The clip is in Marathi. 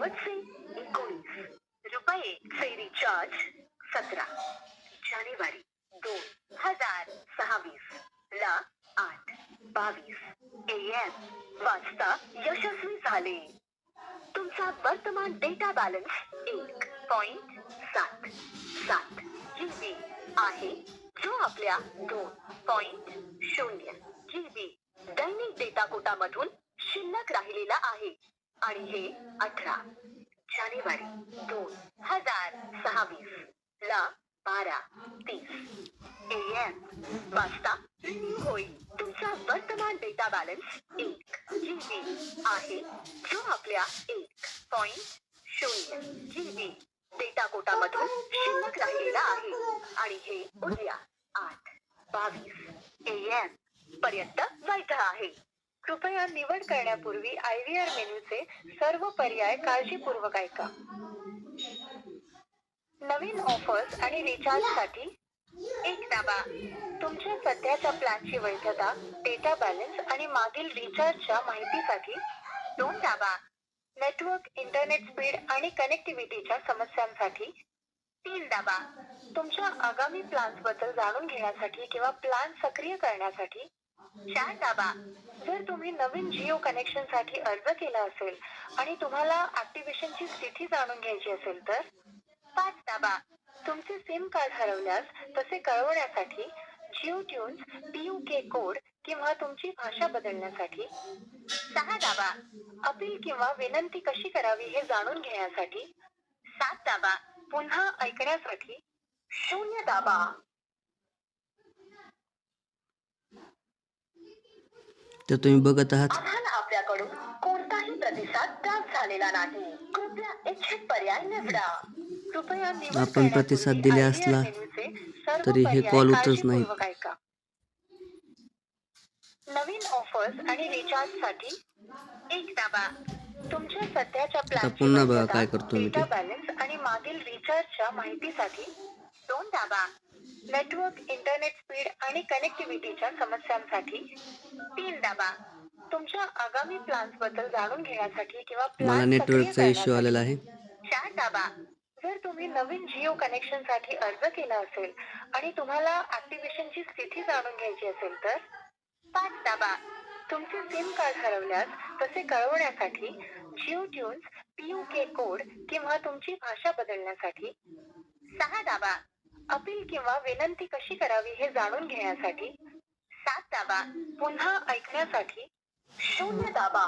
शेवटचे 19 रुपये चे रिचार्ज 17 जानेवारी 2026 ला 8:22 AM वाजता यशस्वी झाले. तुमचा वर्तमान डेटा बॅलन्स 1.77 GB आहे, जो आपल्या 2.0 GB दैनिक डेटा कोटामधून शिल्लक राहिलेला आहे आणि हे 18 जानेवारी 2026 ला 12:30 AM वाजता रिन्यू होईल. तुमचा वर्तमान डेटा बॅलन्स 1 GB आहे, जो आपल्या 1.0 GB डेटा कोटामधून शिल्लक राहिलेला आहे आणि हे उद्या 8:22 AM पर्यंत वैध आहे. कृपया निवड करण्यापूर्वी IVR मेनूचे सर्व पर्याय काळजीपूर्वक ऐका. नवीन ऑफर्स आणि रिचार्जसाठी 1 दाबा. तुमच्या सध्याच्या प्लॅनची वैधता, डेटा बॅलन्स आणि मागील रिचार्जच्या माहितीसाठी 2 दाबा. नेटवर्क, इंटरनेट स्पीड आणि कनेक्टिव्हिटीच्या समस्यांसाठी 3 दाबा. तुमच्या आगामी प्लॅन्सबद्दल जाणून घेण्यासाठी किंवा प्लॅन सक्रिय करण्यासाठी 4 दाबा. जर तुम्ही नवीन जिओ कनेक्शनसाठी अर्ज केला असेल आणि तुम्हाला ऍक्टिव्हेशनची स्थिती जाणून घ्यायची असेल तर 5 दाबा. तुमचे सिम कार्ड हरवल्यास तसे कळवण्यासाठी जिओ ट्यून्स PUK कोड किंवा तुमची भाषा बदलण्यासाठी 6 दाबा. अपील किंवा विनंती कशी करावी हे जाणून घेण्यासाठी 7 दाबा. पुन्हा ऐकण्यासाठी 0 दाबा. तर तुम्ही बघत आहात आम्हाला आपल्याकडून कोणताही प्रतिसाद प्राप्त झालेला नाही. कृपया इच्छित पर्याय निवडा. कृपया निवड आपण प्रतिसाद करण्यापूर्वी दिले IVR असला मेनूचे सर्व तरी हे पर्याय कॉल उतरत नाही. काळजीपूर्वक ऐका. नवीन ऑफर्स आणि रिचार्जसाठी 1 दाबा. तुमच्या सध्याच्या प्लॅनची पुन्हा बघा वैधता, काय करतो मी डेटा ते. बॅलन्स आणि मागील रिचार्जच्या माहितीसाठी 2 दाबा. नेटवर्क, इंटरनेट स्पीड आणि कनेक्टिव्हिटीच्या समस्यांसाठी 3 दाबा. तुमच्या आगामी प्लॅन्सबद्दल जाणून घेण्यासाठी किंवा मला प्लॅन सक्रिय नेटवर्कचा इश्यू आलेला आहे. 4 दाबा. जर तुम्ही नवीन जिओ कनेक्शनसाठी अर्ज केला असेल आणि तुम्हाला ऍक्टिव्हेशनची स्थिती जाणून घ्यायची असेल तर 5 दाबा. तुमचे सिम कार्ड हरवल्यास तसे कळवण्यासाठी जिओ ट्यून्स PUK कोड किंवा तुमची भाषा बदलण्यासाठी 6 दाबा. अपील किंवा विनंती कशी करावी हे जाणून घेण्यासाठी 7 दाबा. पुन्हा ऐकण्यासाठी 0 दाबा.